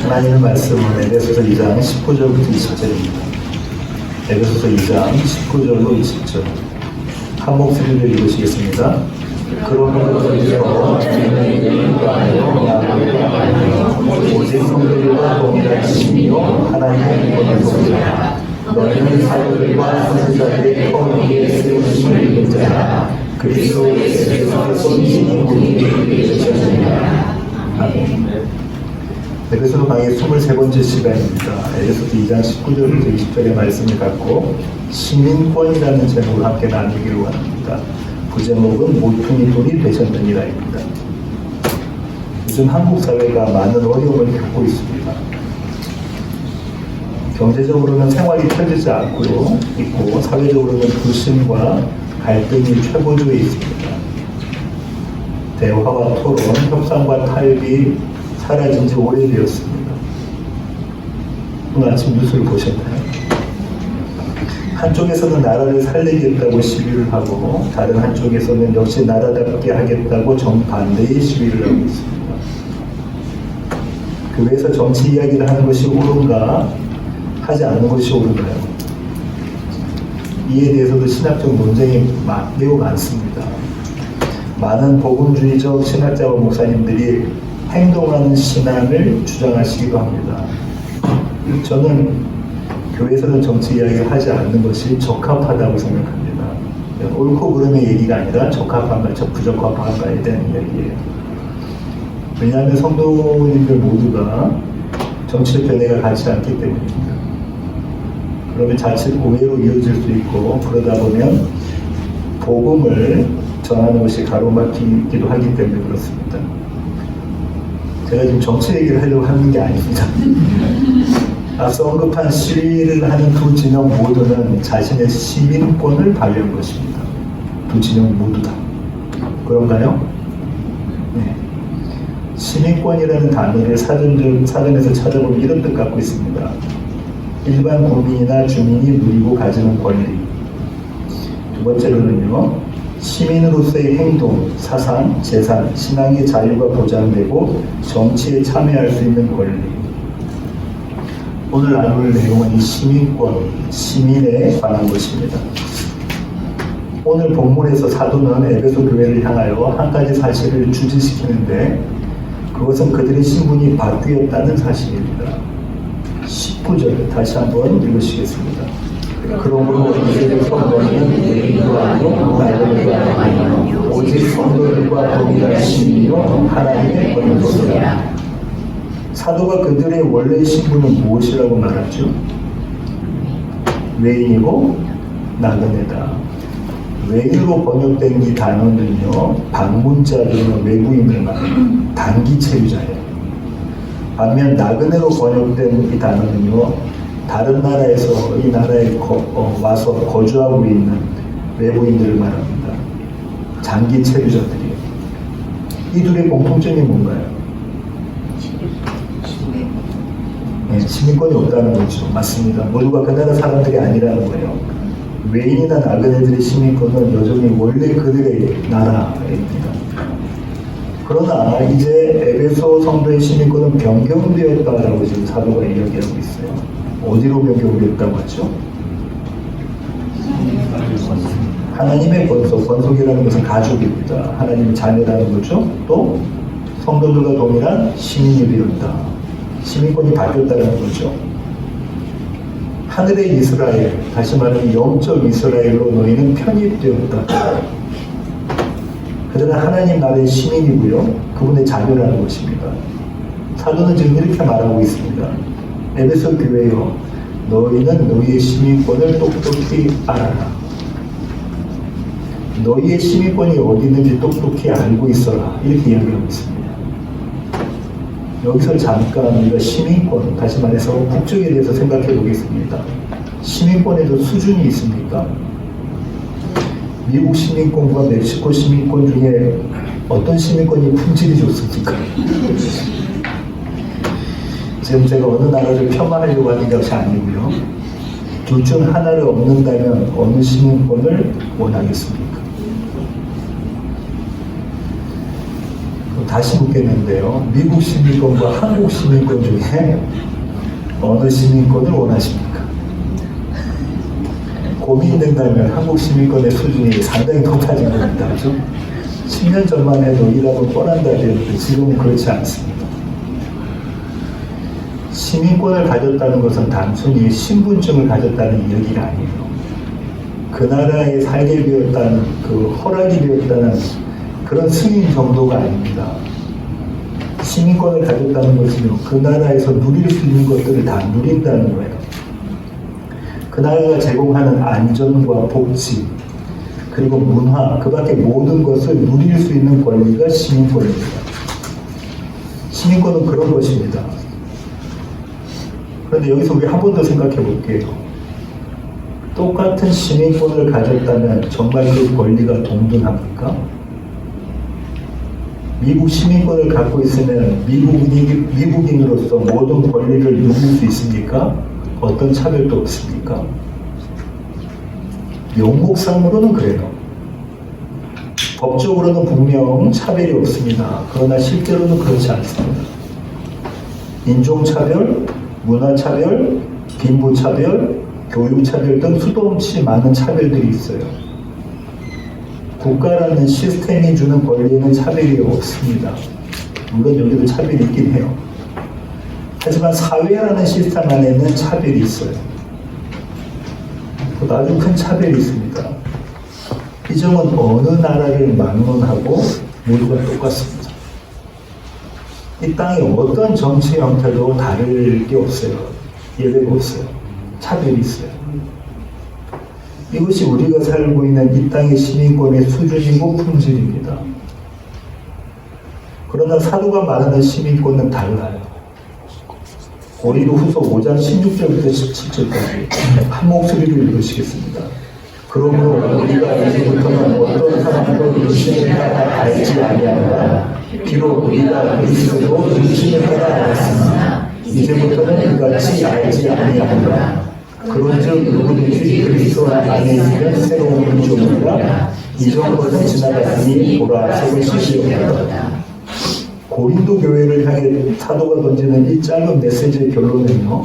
하나님의 말씀은 에베소서 2장 19절부터 20절입니다. 에베소서 2장 19절로 20절. 한 목소리로 읽으시겠습니다. 그러므로 오직 성도들과 동일하심이요 하나님의 권능이라. 너희는 사도들과 선지자들의 통일에 세우심을 입은 자라. 그리스도 예수께서 쏘시는 분이 되셨느니라. 아멘. 에베소서 강의 23번째 시간입니다. 에베소서 2장 19절부터 20절의 말씀을 갖고 시민권이라는 제목을 함께 나누기로 합니다. 부제목은 모퉁이 돌이 되셨느니라입니다. 요즘 한국 사회가 많은 어려움을 겪고 있습니다. 경제적으로는 생활이 펴지지 않고 있고 사회적으로는 불신과 갈등이 최고조에 있습니다. 대화와 토론, 협상과 타협이 사라진 지 오래되었습니다. 오늘 아침 뉴스를 보셨나요? 한쪽에서는 나라를 살리겠다고 시위를 하고 다른 한쪽에서는 역시 나라답게 하겠다고 정반대의 시위를 하고 있습니다. 교회에서 정치 이야기를 하는 것이 옳은가 하지 않는 것이 옳은가요? 이에 대해서도 신학적 논쟁이 매우 많습니다. 많은 복음주의적 신학자와 목사님들이 행동하는 신앙을 주장하시기도 합니다. 저는 교회에서는 정치 이야기를 하지 않는 것이 적합하다고 생각합니다. 옳고 그름의 얘기가 아니라 적합한가, 부적합한가에 대한 이야기예요. 왜냐하면 성도님들 모두가 정치적 견해가 같지 않기 때문입니다. 그러면 자칫 오해로 이어질 수 있고 그러다 보면 복음을 전하는 것이 가로막히기도 하기 때문에 그렇습니다. 제가 지금 정치 얘기를 하려고 하는 게 아닙니다. 앞서 언급한 시위를 하는 두 진영 모두는 자신의 시민권을 발휘한 것입니다. 두 진영 모두 다. 그런가요? 네. 시민권이라는 단어를 사전에서 찾아보면 이런 뜻 갖고 있습니다. 일반 국민이나 주민이 누리고 가지는 권리. 두 번째로는요. 시민으로서의 행동, 사상, 재산, 신앙의 자유가 보장되고 정치에 참여할 수 있는 권리. 오늘 나눌 내용은 이 시민권, 시민에 관한 것입니다. 오늘 본문에서 사도는 에베소 교회를 향하여 한 가지 사실을 주지시키는데 그것은 그들의 신분이 바뀌었다는 사실입니다. 19절 다시 한번 읽으시겠습니다. 그러므로 이제부터 너희는 외인도 아니요 나그네도 아니요 오직 성도들과 동일한 시민이요 하나님의 권능이라. 사도가 그들의 원래 신분은 무엇이라고 말하죠? 외인이고 나그네다. 외인으로 번역된 이 단어는요 방문자들과 외부인을 말합니다. 단기 체류자예요. 반면 나그네로 번역된 이 단어는요 다른 나라에서 이 나라에 와서 거주하고 있는 외부인들을 말합니다. 장기 체류자들이에요. 이 둘의 공통점이 뭔가요? 네, 시민권이 없다는 거죠. 맞습니다. 모두가 그 나라 사람들이 아니라는 거예요. 외인이나 나그네들의 시민권은 여전히 원래 그들의 나라입니다. 그러나 이제 에베소 성도의 시민권은 변경되었다라고 지금 사도가 이야기하고 있어요. 어디로 변경되었다고 하죠? 하나님의 권속, 권속이라는 것은 가족입니다. 하나님의 자녀라는 거죠. 또 성도들과 동일한 시민이 되었다. 시민권이 바뀌었다는 거죠. 하늘의 이스라엘, 다시 말하면 영적 이스라엘로 너희는 편입되었다. 그들은 하나님 나라의 시민이고요. 그분의 자녀라는 것입니다. 사도는 지금 이렇게 말하고 있습니다. 에베소 교회여, 너희는 너희의 시민권을 똑똑히 알아라. 너희의 시민권이 어디 있는지 똑똑히 알고 있어라. 이렇게 이야기하고 있습니다. 여기서 잠깐 우리가 시민권, 다시 말해서 국적에 대해서 생각해 보겠습니다. 시민권에도 수준이 있습니까? 미국 시민권과 멕시코 시민권 중에 어떤 시민권이 품질이 좋습니까? 지금 제가 어느 나라를 폄하하려고 하는 것이 아니고요. 둘 중 하나를 얻는다면 어느 시민권을 원하겠습니까? 다시 묻겠는데요. 미국 시민권과 한국 시민권 중에 어느 시민권을 원하십니까? 고민된다면 한국 시민권의 수준이 상당히 높아진 겁니다. 그죠? 10년 전만 해도 이라고 뻔한다 그랬는데 지금은 그렇지 않습니다. 시민권을 가졌다는 것은 단순히 신분증을 가졌다는 이야기가 아니에요. 그 나라에 살게 되었다는, 그 허락이 되었다는 그런 승인 정도가 아닙니다. 시민권을 가졌다는 것은 그 나라에서 누릴 수 있는 것들을 다 누린다는 거예요. 그 나라가 제공하는 안전과 복지, 그리고 문화, 그 밖에 모든 것을 누릴 수 있는 권리가 시민권입니다. 시민권은 그런 것입니다. 그런데 여기서 우리 한 번 더 생각해 볼게요. 똑같은 시민권을 가졌다면 정말 그 권리가 동등합니까? 미국 시민권을 갖고 있으면 미국인으로서 모든 권리를 누릴 수 있습니까? 어떤 차별도 없습니까? 용목상으로는 그래요. 법적으로는 분명 차별이 없습니다. 그러나 실제로는 그렇지 않습니다. 인종차별, 문화차별, 빈부차별, 교육차별 등 수도 없이 많은 차별들이 있어요. 국가라는 시스템이 주는 권리에는 차별이 없습니다. 물론 여기도 차별이 있긴 해요. 하지만 사회라는 시스템 안에는 차별이 있어요. 아주 큰 차별이 있습니다. 이 점은 어느 나라를 막론하고 모두가 똑같습니다. 이 땅의 어떤 정치 형태도 다를 게 없어요. 예외가 없어요. 차별이 있어요. 이것이 우리가 살고 있는 이 땅의 시민권의 수준이고 품질입니다. 그러나 사도가 말하는 시민권은 달라요. 고린도후서 5장 16절부터 17절까지 한 목소리로 읽으시겠습니다. 그러므로 우리가 이제부터는 어떤 사람도 육신을 따라 알지 아니하노라. 비록 우리가 그리스도로 육신을 따라 알았으나 이제부터는 그같이 알지 아니하노라. 그런즉 누구든지 그리스도 안에 있으면 새로운 피조물이라 이전 것은 지나갔으니 보라 새로 시시되었다. 고린도 교회를 향해 사도가 던지는 이 짧은 메시지의 결론은요,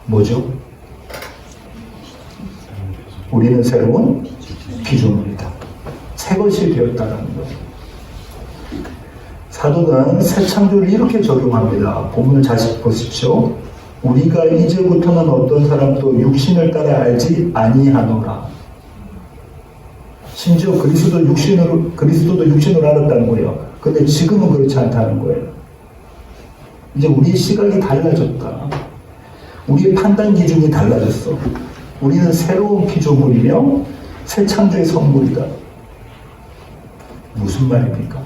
뭐죠? 우리는 새로운 피조물이다. 새 것이 되었다는 거예요. 사도는 새 창조를 이렇게 적용합니다. 본문을 다시 보십시오. 우리가 이제부터는 어떤 사람도 육신을 따라 알지 아니하노라. 심지어 그리스도도 육신으로 알았다는 거예요. 근데 지금은 그렇지 않다는 거예요. 이제 우리의 시각이 달라졌다. 우리의 판단 기준이 달라졌어. 우리는 새로운 피조물이며 새 창조의 선물이다. 무슨 말입니까?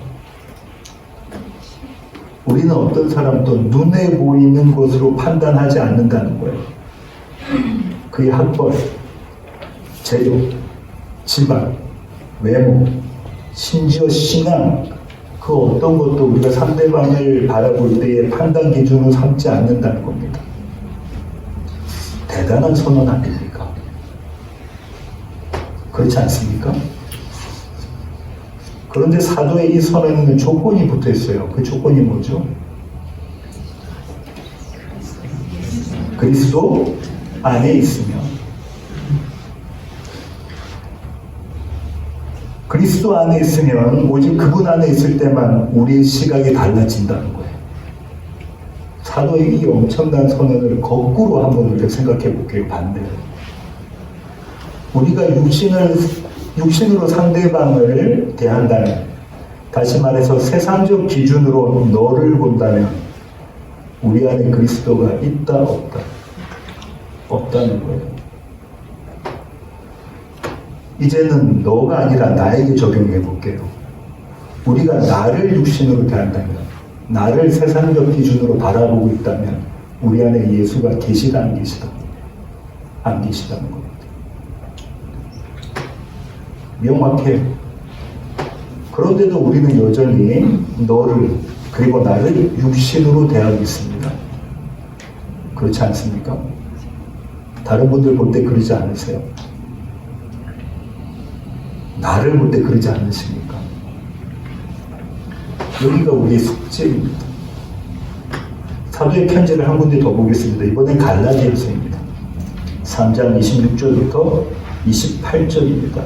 우리는 어떤 사람도 눈에 보이는 것으로 판단하지 않는다는 거예요. 그의 학벌, 재력, 집안, 외모, 심지어 신앙, 그 어떤 것도 우리가 상대방을 바라볼 때의 판단 기준으로 삼지 않는다는 겁니다. 대단한 선언 아닙니까? 그렇지 않습니까? 그런데 사도의 이 선언에는 조건이 붙어 있어요. 그 조건이 뭐죠? 그리스도 안에 있으면. 그리스도 안에 있으면 오직 그분 안에 있을 때만 우리의 시각이 달라진다는 거예요. 사도의 이 엄청난 선언을 거꾸로 한번 우리가 생각해 볼게요. 반대로. 우리가 육신으로 상대방을 대한다면, 다시 말해서 세상적 기준으로 너를 본다면 우리 안에 그리스도가 있다 없다? 없다는 거예요. 이제는 너가 아니라 나에게 적용해 볼게요. 우리가 나를 육신으로 대한다면, 나를 세상적 기준으로 바라보고 있다면 우리 안에 예수가 계시다 안 계시다? 안 계시다는 겁니다. 명확해요. 그런데도 우리는 여전히 너를 그리고 나를 육신으로 대하고 있습니다. 그렇지 않습니까? 다른 분들 볼 때 그러지 않으세요? 나를 볼 때 그러지 않으십니까? 여기가 우리의 숙제입니다. 사도의 편지를 한 군데 더 보겠습니다. 이번엔 갈라디아서입니다. 3장 26절부터 28절입니다.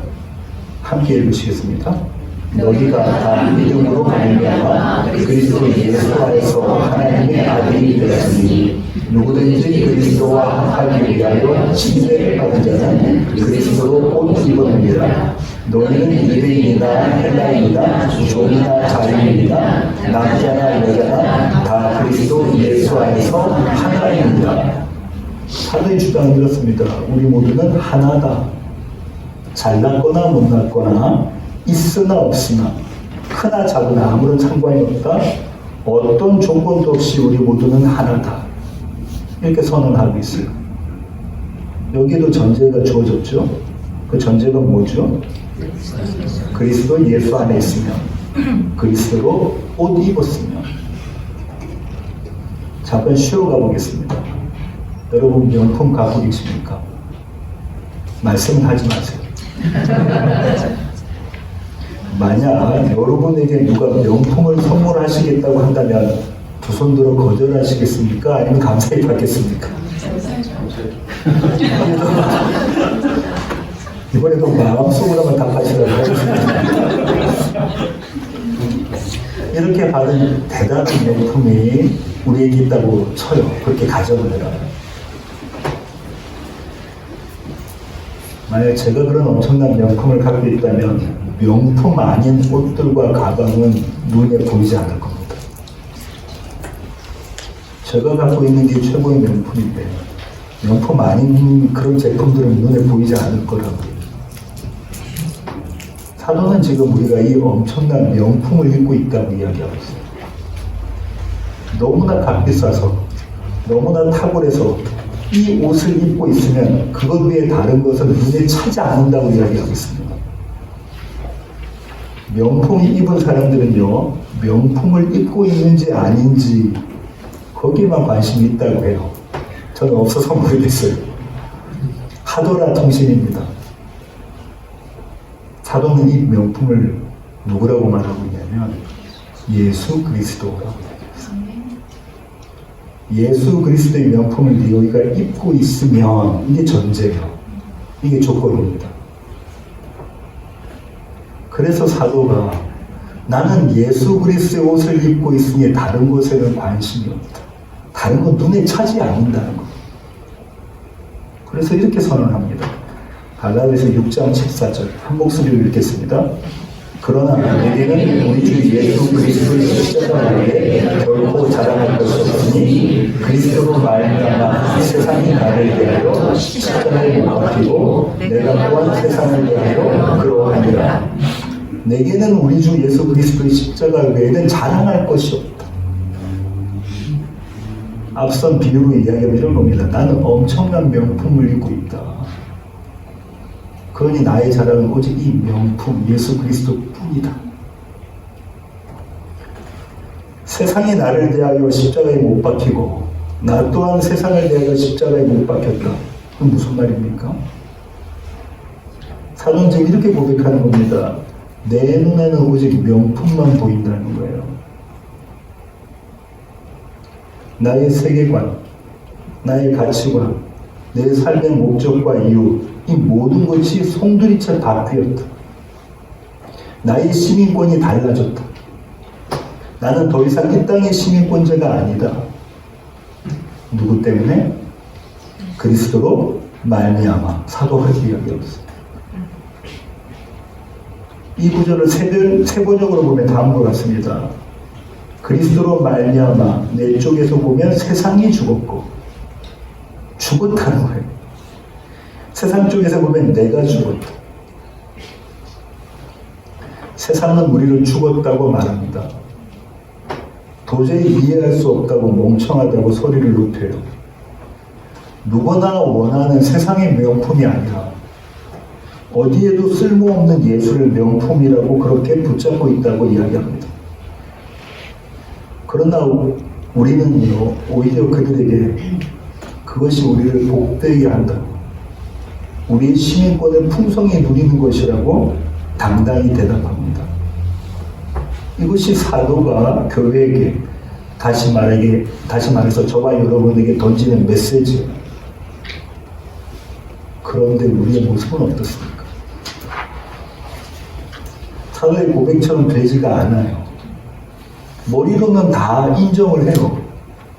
함께 읽으시겠습니다. 너희가 다 믿음으로 말미암아 그리스도 예수 안에서 하나님의 아들이 되었으니 누구든지 그리스도와 합하기 위하여 침례를 받은 자는 그리스도로 옷 입었느니라. 너희는 유대인이나 헬라인이나 종이나 자유인이나 남자나 여자나 다 그리스도 예수 안에서 하나입니다. 사도의 주장은 이렇습니다. 우리 모두는 하나다. 잘났거나 못났거나 있으나 없으나 크나 작으나 아무런 상관이 없다. 어떤 조건도 없이 우리 모두는 하나다. 이렇게 선언하고 있어요. 여기도 전제가 주어졌죠. 그 전제가 뭐죠? 그리스도 예수 안에 있으면, 그리스도로 옷 입었으면. 잠깐 쉬어가 보겠습니다. 여러분 명품 갖고 계십니까? 말씀은 하지 마세요. 만약 여러분에게 누가 명품을 선물하시겠다고 한다면 두 손 들어 거절하시겠습니까? 아니면 감사히 받겠습니까? 이번에도 마음속으로만 답하시라고 하겠습니다. 이렇게 받은 대단한 명품이 우리에게 있다고 쳐요. 그렇게 가정을 해라. 만약 제가 그런 엄청난 명품을 갖고 있다면 명품 아닌 옷들과 가방은 눈에 보이지 않을 겁니다. 제가 갖고 있는 게 최고의 명품인데 명품 아닌 그런 제품들은 눈에 보이지 않을 거라고요. 사도는 지금 우리가 이 엄청난 명품을 입고 있다고 이야기하고 있어요. 너무나 값비싸서 너무나 탁월해서 이 옷을 입고 있으면 그것 외에 다른 것은 눈에 차지 않는다고 이야기하고 있습니다. 명품을 입은 사람들은요, 명품을 입고 있는지 아닌지 거기에만 관심이 있다고 해요. 저는 없어서 모르겠어요. 하도라 통신입니다. 사도는 이 명품을 누구라고 말하고 있냐면 예수 그리스도라고 얘기합니다. 예수 그리스도의 명품을 너희가 입고 있으면 이게 전제예요. 이게 조건입니다. 그래서 사도가 나는 예수 그리스도의 옷을 입고 있으니 다른 것에는 관심이 없다. 다른 건 눈에 차지 않는다는 것. 그래서 이렇게 선언합니다. 갈라디아서 6장 14절 한 목소리로 읽겠습니다. 그러나 내게는 우리 주 예수 그리스도의 십자가 외에 결코 자랑할 것이 없으니 그리스도로 말미암아 세상이 나를 대하여 십자가에 못 박히고 내가 또한 세상을 대하여 그러하니라. 내게는 우리 주 예수 그리스도의 십자가 외에는 자랑할 것이 없다. 앞선 비유로 이야기하면 이런 겁니다. 나는 엄청난 명품을 입고 있다. 그러니 나의 자랑은 오직 이 명품 예수 그리스도 뿐이다. 세상이 나를 대하여 십자가에 못 박히고 나 또한 세상을 대하여 십자가에 못 박혔다. 그건 무슨 말입니까? 사도는 지금 이렇게 고백하는 겁니다. 내 눈에는 오직 명품만 보인다는 거예요. 나의 세계관, 나의 가치관, 내 삶의 목적과 이유, 이 모든 것이 송두리째 바뀌었다. 나의 시민권이 달라졌다. 나는 더 이상 이 땅의 시민권자가 아니다. 누구 때문에? 그리스도로 말미암아. 사도가 이야기했습니다. 이 구절을 세 번역으로 보면 다음과 같습니다. 그리스도로 말미암아 내 쪽에서 보면 세상이 죽었고 죽었다는 거예요. 세상 쪽에서 보면 내가 죽었다. 세상은 우리를 죽었다고 말합니다. 도저히 이해할 수 없다고 멍청하다고 소리를 높여요. 누구나 원하는 세상의 명품이 아니라 어디에도 쓸모없는 예술을 명품이라고 그렇게 붙잡고 있다고 이야기합니다. 그러나 우리는요, 오히려 그들에게 그것이 우리를 복되게 한다고, 우리의 시민권을 풍성히 누리는 것이라고 당당히 대답합니다. 이것이 사도가 교회에게 다시 말해서 저와 여러분에게 던지는 메시지예요. 그런데 우리의 모습은 어떻습니까? 사도의 고백처럼 되지가 않아요. 머리로는 다 인정을 해요.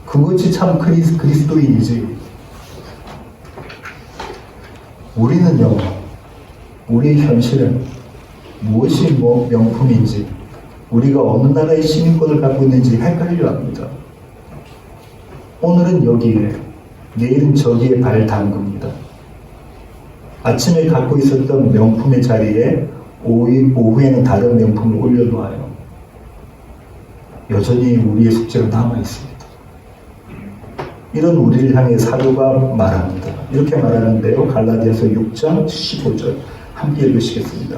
그것이 참 그리스도인이지. 우리는요, 우리의 현실은 무엇이 명품인지, 우리가 어느 나라의 시민권을 갖고 있는지 헷갈려 합니다. 오늘은 여기에, 내일은 저기에 발 담급니다. 아침에 갖고 있었던 명품의 자리에 오후에는 다른 명품을 올려놓아요. 여전히 우리의 숙제가 남아있습니다. 이런 우리를 향해 사도가 말합니다. 이렇게 말하는데요. 갈라디아서 6장 15절 함께 읽으시겠습니다.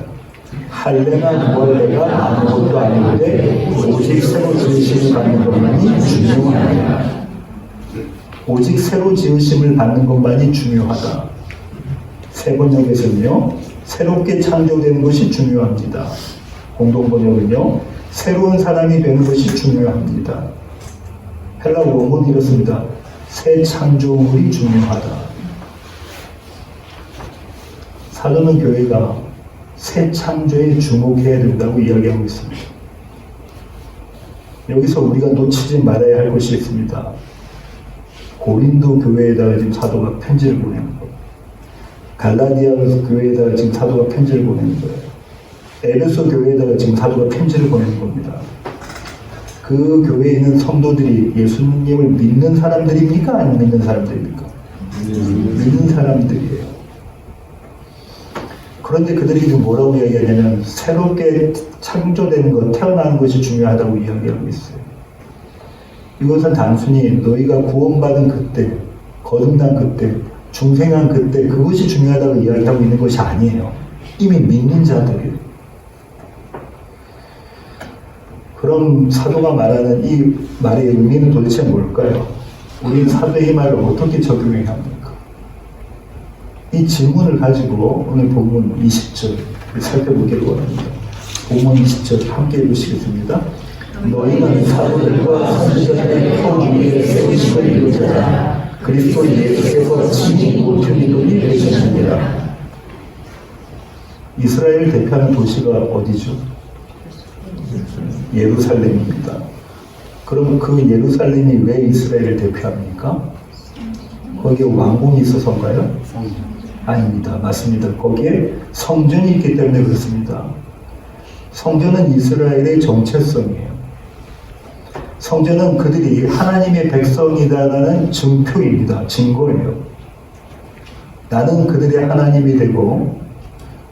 할례나 무할례가 아무것도 아닌데 오직 새로 지으심을 받는 것만이 중요하다. 오직 새로 지으심을 받는 것만이 중요하다. 새 번역에서는요, 새롭게 창조되는 것이 중요합니다. 공동 번역은요, 새로운 사람이 되는 것이 중요합니다. 헬라 원문이 이렇습니다. 새 창조물이 중요하다. 사도는 교회가 새 창조에 주목해야 된다고 이야기하고 있습니다. 여기서 우리가 놓치지 말아야 할 것이 있습니다. 고린도 교회에다가 지금 사도가 편지를 보내는 거예요. 갈라디아 교회에다가 지금 사도가 편지를 보내는 거예요. 에베소 교회에다가 지금 사도가 편지를 보내는 겁니다. 그 교회에 있는 성도들이 예수님을 믿는 사람들입니까? 안 믿는 사람들입니까? 믿는 사람들이에요. 그런데 그들이 지금 뭐라고 이야기하냐면 새롭게 창조되는 것, 태어나는 것이 중요하다고 이야기하고 있어요. 이것은 단순히 너희가 구원받은 그때, 거듭난 그때, 중생한 그때 그것이 중요하다고 이야기하고 있는 것이 아니에요. 이미 믿는 자들이에요. 그럼 사도가 말하는 이 말의 의미는 도대체 뭘까요? 우리는 사도의 말을 어떻게 적용해야 합니까? 이 질문을 가지고 오늘 본문 20절 살펴보기를 원합니다. 본문 20절 함께 읽으시겠습니다. 너희는 사도들과 선지자들의 터 위에 세우심을 이루자 그리스도 예수께서 친히 모퉁이돌이 되셨습니다. 이스라엘을 대표하는 도시가 어디죠? 예루살렘입니다. 그럼 그 예루살렘이 왜 이스라엘을 대표합니까? 거기에 왕궁이 있어서인가요? 아닙니다. 맞습니다. 거기에 성전이 있기 때문에 그렇습니다. 성전은 이스라엘의 정체성이에요. 성전은 그들이 하나님의 백성이다라는 증표입니다. 증거예요. 나는 그들의 하나님이 되고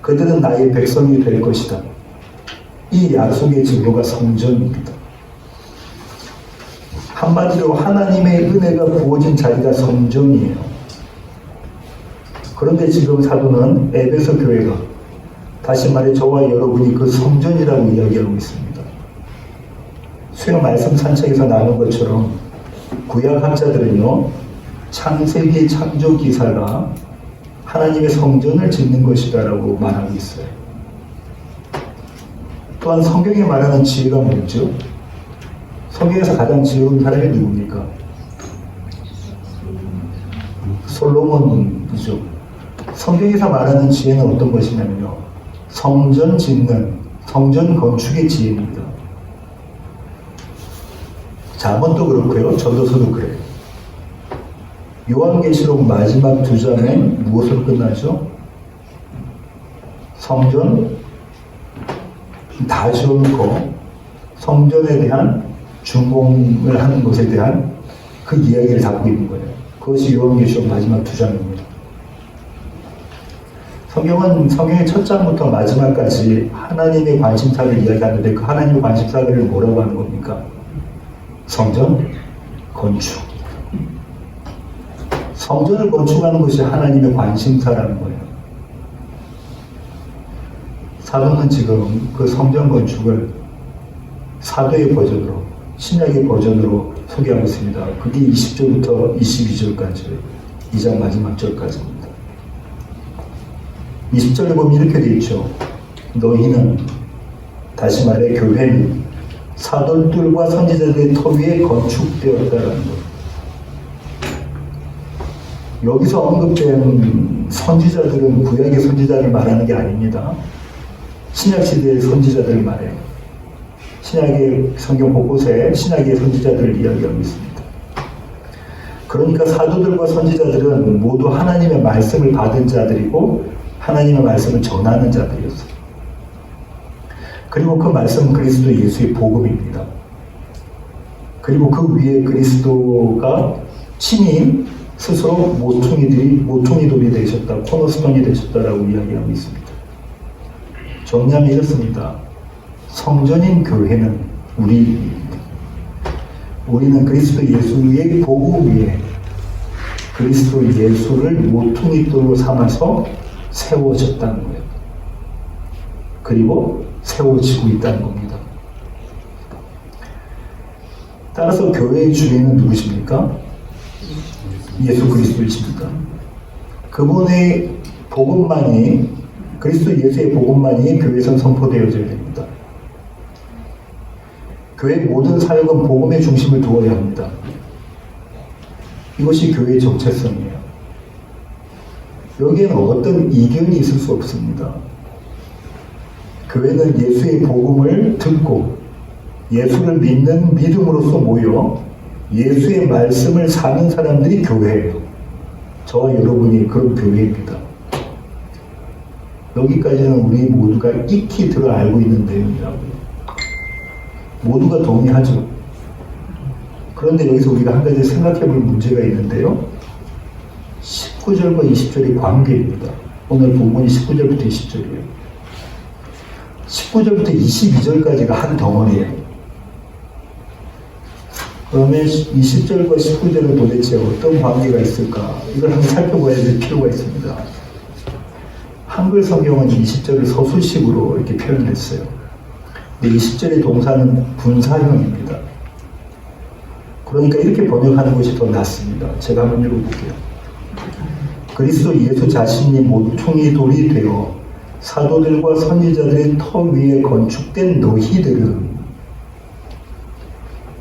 그들은 나의 백성이 될 것이다. 이 약속의 증거가 성전입니다. 한마디로 하나님의 은혜가 부어진 자리가 성전이에요. 그런데 지금 사도는 에베소 교회가 다시 말해 저와 여러분이 그 성전이라고 이야기하고 있습니다. 수요 말씀 산책에서 나눈 것처럼 구약학자들은요, 창세기 창조 기사가 하나님의 성전을 짓는 것이다라고 말하고 있어요. 또한 성경에 말하는 지혜가 뭐죠? 성경에서 가장 지혜로운 사람이 누굽니까? 솔로몬이죠. 성경에서 말하는 지혜는 어떤 것이냐면요, 성전 짓는, 성전 건축의 지혜입니다. 잠언도 그렇고요, 전도서도 그래요. 요한계시록 마지막 2장에 무엇으로 끝나죠? 성전 다 지어놓고 성전에 대한 준공을 하는 것에 대한 그 이야기를 담고 있는 거예요. 그것이 요한계시록 마지막 2장입니다. 성경은 성경의 첫 장부터 마지막까지 하나님의 관심사를 이야기하는데 그 하나님의 관심사를 뭐라고 하는 겁니까? 성전 건축. 성전을 건축하는 것이 하나님의 관심사라는 거예요. 사도는 지금 그 성전 건축을 사도의 버전으로, 신약의 버전으로 소개하고 있습니다. 그게 20절부터 22절까지, 2장 마지막 절까지입니다. 20절에 보면 이렇게 되어 있죠. 너희는, 다시 말해 교회는 사도들과 선지자들의 터 위에 건축되었다는 것. 여기서 언급된 선지자들은 구약의 선지자를 말하는 게 아닙니다. 신약시대의 선지자들을 말해요. 신약의 성경 곳곳에 신약의 선지자들을 이야기하고 있습니다. 그러니까 사도들과 선지자들은 모두 하나님의 말씀을 받은 자들이고 하나님의 말씀을 전하는 자들이었어요. 그리고 그 말씀은 그리스도 예수의 복음입니다. 그리고 그 위에 그리스도가 친히 스스로 모퉁이 돌이 되셨다, 코너스톤이 되셨다라고 이야기하고 있습니다. 정리하면 이렇습니다. 성전인 교회는 우리입니다. 우리는 그리스도 예수의 복음 위에 그리스도 예수를 모퉁이 돌로 삼아서 세워졌다는 거예요. 그리고 세워지고 있다는 겁니다. 따라서 교회의 주인은 누구십니까? 예수 그리스도이십니다. 그분의 복음만이, 그리스도 예수의 복음만이 교회에서 선포되어져야 됩니다. 교회의 모든 사역은 복음의 중심을 두어야 합니다. 이것이 교회의 정체성이에요. 여기에는 어떤 이견이 있을 수 없습니다. 교회는 예수의 복음을 듣고 예수를 믿는 믿음으로써 모여 예수의 말씀을 사는 사람들이 교회예요. 저와 여러분이 그런 교회입니다. 여기까지는 우리 모두가 익히 들어 알고 있는 내용이라고요. 모두가 동의하죠. 그런데 여기서 우리가 한 가지 생각해 볼 문제가 있는데요. 19절과 20절의 관계입니다. 오늘 본문이 19절부터 20절이에요. 19절부터 22절까지가 한 덩어리예요. 그러면 20절과 19절은 도대체 어떤 관계가 있을까? 이걸 한번 살펴봐야 될 필요가 있습니다. 한글 성경은 20절을 서술식으로 이렇게 표현을 했어요. 근데 20절의 동사는 분사형입니다. 그러니까 이렇게 번역하는 것이 더 낫습니다. 제가 한번 읽어볼게요. 그리스도 예수 자신이 모퉁이 돌이 되어 사도들과 선지자들의 터 위에 건축된 너희들은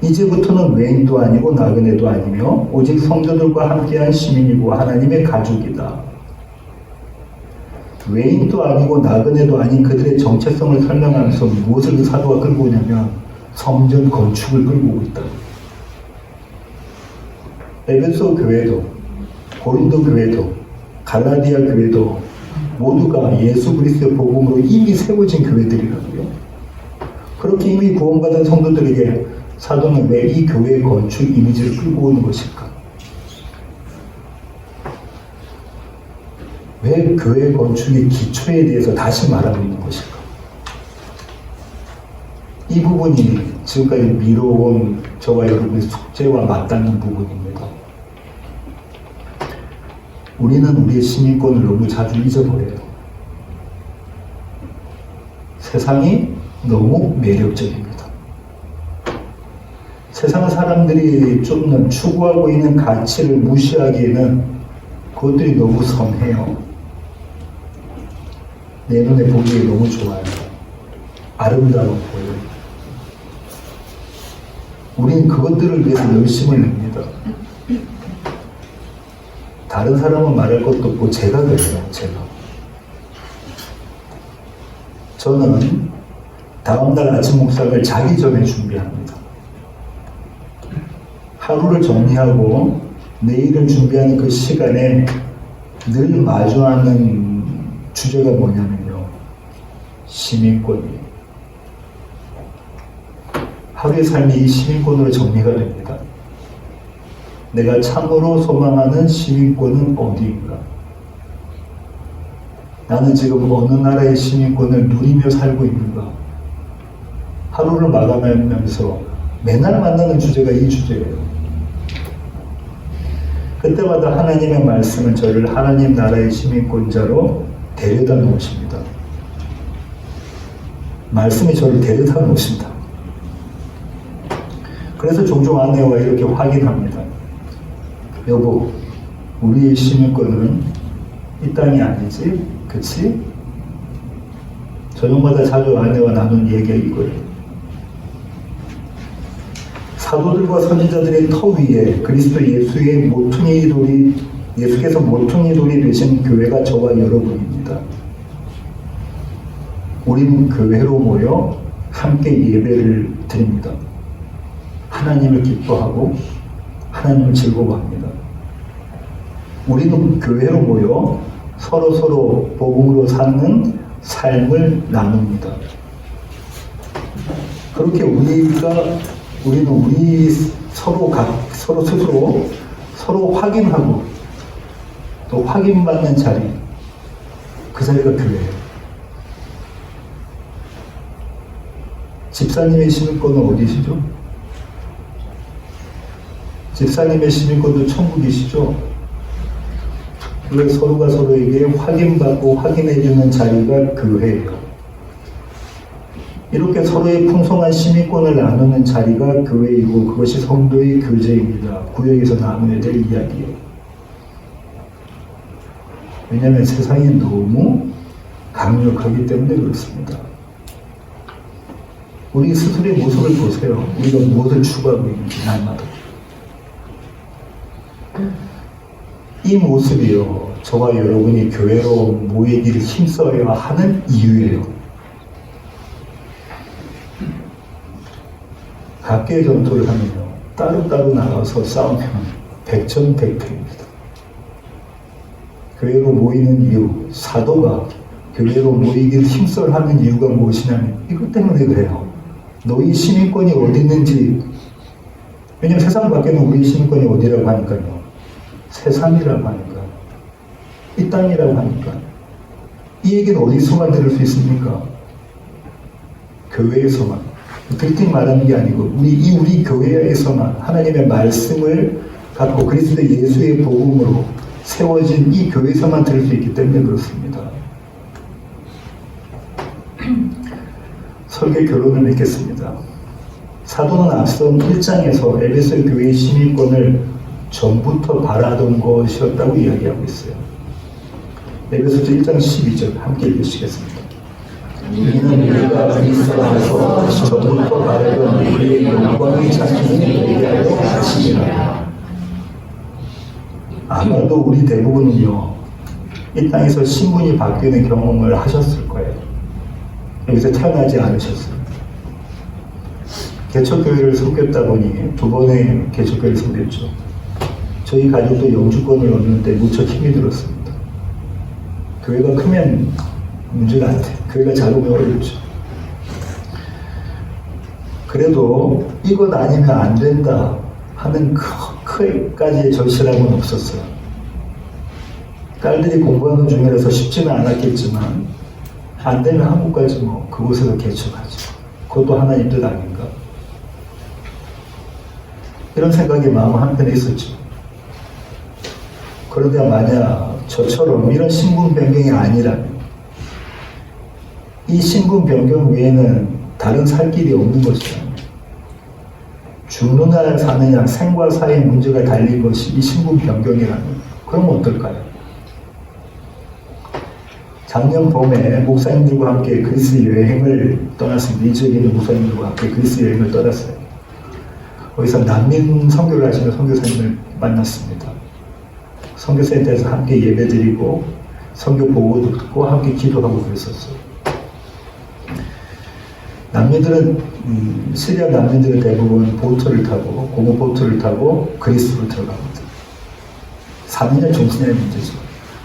이제부터는 외인도 아니고 나그네도 아니며 오직 성도들과 함께한 시민이고 하나님의 가족이다. 외인도 아니고 나그네도 아닌 그들의 정체성을 설명하면서 무엇을 그 사도가 끌고 오냐면 성전 건축을 끌고 오고 있다. 에베소 교회도 고린도 교회도 갈라디아 교회도 모두가 예수 그리스도의 복음으로 이미 세워진 교회들이라고요. 그렇게 이미 구원받은 성도들에게 사도는 왜 이 교회의 건축 이미지를 끌고 오는 것일까? 왜 교회 건축의 기초에 대해서 다시 말하고 있는 것일까? 이 부분이 지금까지 미뤄온 저와 여러분의 숙제와 맞닿는 부분입니다. 우리는 우리의 시민권을 너무 자주 잊어버려요. 세상이 너무 매력적입니다. 세상 사람들이 좀 더 추구하고 있는 가치를 무시하기에는 그것들이 너무 선해요. 내 눈에 보기에 너무 좋아요. 아름다워 보여요. 우리는 그것들을 위해서 열심을 냅니다. 다른 사람은 말할 것도 없고 제가 그래요. 저는 다음날 아침 묵상을 자기 전에 준비합니다. 하루를 정리하고 내일을 준비하는 그 시간에 늘 마주하는 주제가 뭐냐면요. 시민권이에요. 하루의 삶이 이 시민권으로 정리가 됩니다. 내가 참으로 소망하는 시민권은 어디인가? 나는 지금 어느 나라의 시민권을 누리며 살고 있는가? 하루를 마감하면서 맨날 만나는 주제가 이 주제예요. 그때마다 하나님의 말씀은 저를 하나님 나라의 시민권자로 데려다 놓으십니다. 말씀이 저를 데려다 놓으신다. 그래서 종종 아내와 이렇게 확인합니다. 여보, 우리의 시민권은 이 땅이 아니지? 그치? 저녁마다 자주 아내와 나눈 얘기가 이거예요. 사도들과 선지자들의 터 위에 그리스도 예수의 모퉁이 돌이, 예수께서 모퉁이 돌이 되신 교회가 저와 여러분입니다. 우리는 교회로 모여 함께 예배를 드립니다. 하나님을 기뻐하고 하나님을 즐거워합니다. 우리는 교회로 모여 서로 복음으로 사는 삶을 나눕니다. 그렇게 우리는 우리 서로 스스로 서로 확인하고 또 확인받는 자리, 그 자리가 교회예요. 집사님의 시민권은 어디시죠? 집사님의 시민권도 천국이시죠? 그 서로가 서로에게 확인받고 확인해주는 자리가 교회예요. 이렇게 서로의 풍성한 시민권을 나누는 자리가 교회이고 그것이 성도의 교제입니다. 구역에서 나눠야 될 이야기예요. 왜냐하면 세상이 너무 강력하기 때문에 그렇습니다. 우리 스스로의 모습을 보세요. 우리가 무엇을 추구하고 있는지 날마다. 이 모습이요, 저와 여러분이 교회로 모이기를 힘써야 하는 이유예요. 각계의 전투를 하면요, 따로따로 나가서 싸우면 백전백패입니다. 교회로 모이는 이유, 사도가 교회로 모이기를 힘써야 하는 이유가 무엇이냐면 이것 때문에 그래요. 너희 시민권이 어디 있는지. 왜냐면 세상 밖에는 우리 시민권이 어디라고 하니까요. 세상이라고 하니까, 이 땅이라고 하니까. 이 얘기는 어디서만 들을 수 있습니까? 교회에서만. 그렇게 말하는 게 아니고 우리 교회에서만 하나님의 말씀을 갖고 그리스도 예수의 복음으로 세워진 이 교회에서만 들을 수 있기 때문에 그렇습니다. 설교 결론을 맺겠습니다. 사도는 앞선 1장에서 에베소 교회의 시민권을 전부터 바라던 것이었다고 이야기하고 있어요. 에베소서 1장 12절 함께 읽으시겠습니다. 이는 우리가 그리스도 안에서 전부터 바라던 우리의 영광의 자신을 되게 하려 하시니라. 아마도 우리 대부분은요, 이 땅에서 신분이 바뀌는 경험을 하셨을 거예요. 여기서 태어나지 않으셨어요. 개척교회를 섬겼다 보니 2번의 개척교회를 섬겼죠. 저희 가족도 영주권을 얻는데 무척 힘이 들었습니다. 교회가 크면 문제가 안 돼요. 교회가 작으면 어렵죠. 그래도 이것 아니면 안 된다 하는 크까지의 절실함은 없었어요. 딸들이 공부하는 중이라서 쉽지는 않았겠지만 안 되면 한국까지 그곳에서 개척하죠. 그것도 하나님 뜻 아닌가? 이런 생각이 마음 한편에 있었죠. 그러다 만약 저처럼 이런 신분 변경이 아니라면 이 신분 변경 외에는 다른 살 길이 없는 것이잖아요. 죽느냐 사느냐 생과 사의 문제가 달린 것이 이 신분 변경이라면 그럼 어떨까요? 작년 봄에 목사님들과 함께 그리스 여행을 떠났습니다. 이 지역에 있는 목사님들과 함께 그리스 여행을 떠났어요. 거기서 난민 선교를 하시는 선교사님을 만났습니다. 선교센터에서 함께 예배드리고 선교 보고도 듣고 함께 기도하고 그랬었어요. 난민들은 시리아 난민들은 대부분 보트를 타고 고무 보트를 타고 그리스로 들어갑니다. 3년 정신의 문제죠.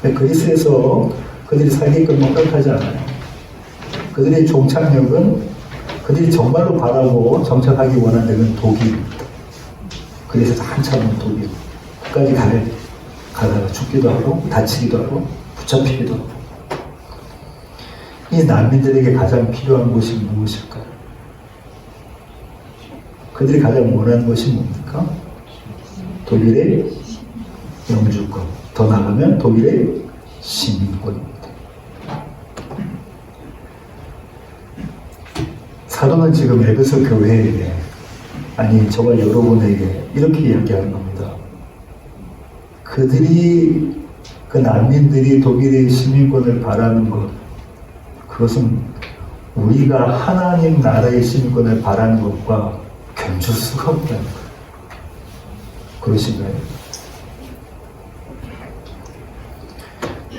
그리스에서 그들이 살기끔 허락하지 않아요. 그들의 종착역은 그들이 정말로 바라고 정착하기 원하는 데는 독일입니다. 그래서 한참은 독일. 끝까지 가다가 죽기도 하고 다치기도 하고 붙잡히기도 하고. 이 난민들에게 가장 필요한 것이 무엇일까요? 그들이 가장 원하는 것이 뭡니까? 독일의 영주권. 더 나가면 독일의 시민권입니다. 사도는 지금 에베소 교회에게, 아니 저와 여러분에게 이렇게 이야기하는 겁니다. 그들이, 그 난민들이 독일의 시민권을 바라는 것, 그것은 우리가 하나님 나라의 시민권을 바라는 것과 감출 수가 없다는 거예요. 그러신가요?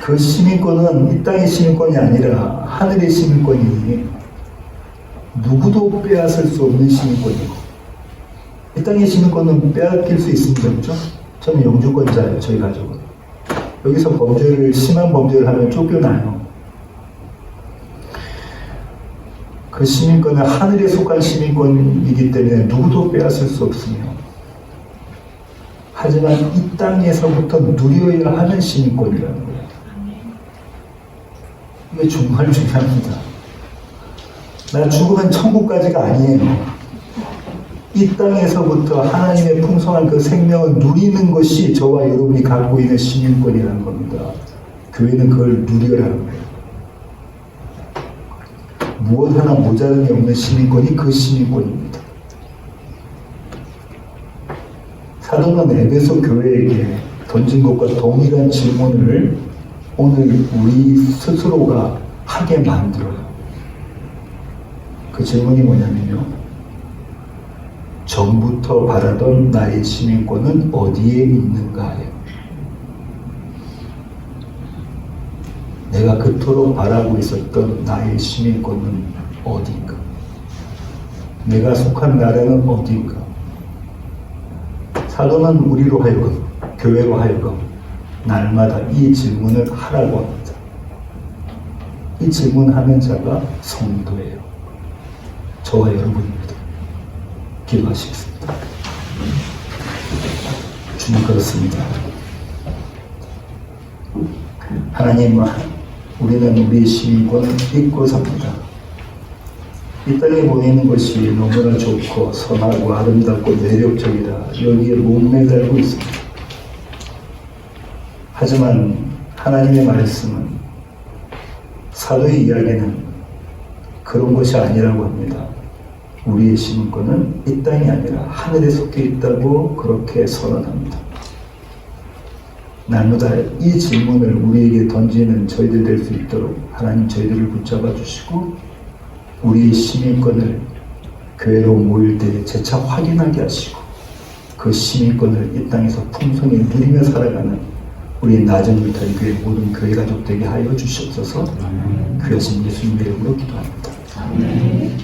그 시민권은 이 땅의 시민권이 아니라 하늘의 시민권이니 누구도 빼앗을 수 없는 시민권이고, 이 땅의 시민권은 빼앗길 수 있습니다. 그렇죠? 저는 영주권자예요. 저희 가족은. 여기서 심한 범죄를 하면 쫓겨나요. 그 시민권은 하늘에 속한 시민권이기 때문에 누구도 빼앗을 수 없으며, 하지만 이 땅에서부터 누려야 하는 시민권이라는 거예요. 이게 정말 중요합니다. 나 죽으면 천국까지가 아니에요. 이 땅에서부터 하나님의 풍성한 그 생명을 누리는 것이 저와 여러분이 갖고 있는 시민권이라는 겁니다. 교회는 그걸 누려라는 거예요. 무엇 하나 모자람이 없는 시민권이 그 시민권입니다. 사도는 에베소 교회에게 던진 것과 동일한 질문을 오늘 우리 스스로가 하게 만들어요. 그 질문이 뭐냐면요, 전부터 바라던 나의 시민권은 어디에 있는가예요. 내가 그토록 바라고 있었던 나의 시민권은 어디인가? 내가 속한 나라는 어디인가? 사도는 우리로 하여금, 교회로 하여금 날마다 이 질문을 하라고 합니다. 이 질문하는 자가 성도예요. 저와 여러분입니다. 기도하시겠습니다. 주님, 그렇습니다. 하나님, 우리는 우리의 시민권을 잊고 삽니다. 이 땅에 보이는 것이 너무나 좋고 선하고 아름답고 매력적이라 여기에 목매달고 있습니다. 하지만 하나님의 말씀은, 사도의 이야기는 그런 것이 아니라고 합니다. 우리의 시민권은 이 땅이 아니라 하늘에 속해 있다고 그렇게 선언합니다. 날마다 이 질문을 우리에게 던지는 저희들 될 수 있도록 하나님 저희들을 붙잡아 주시고, 우리의 시민권을 교회로 모일 때 재차 확인하게 하시고, 그 시민권을 이 땅에서 풍성히 누리며 살아가는 우리 나정일터의 교회 모든 교회 가족 되게 하여 주시옵소서. 귀하신 예수님의 이름으로 기도합니다. 아멘.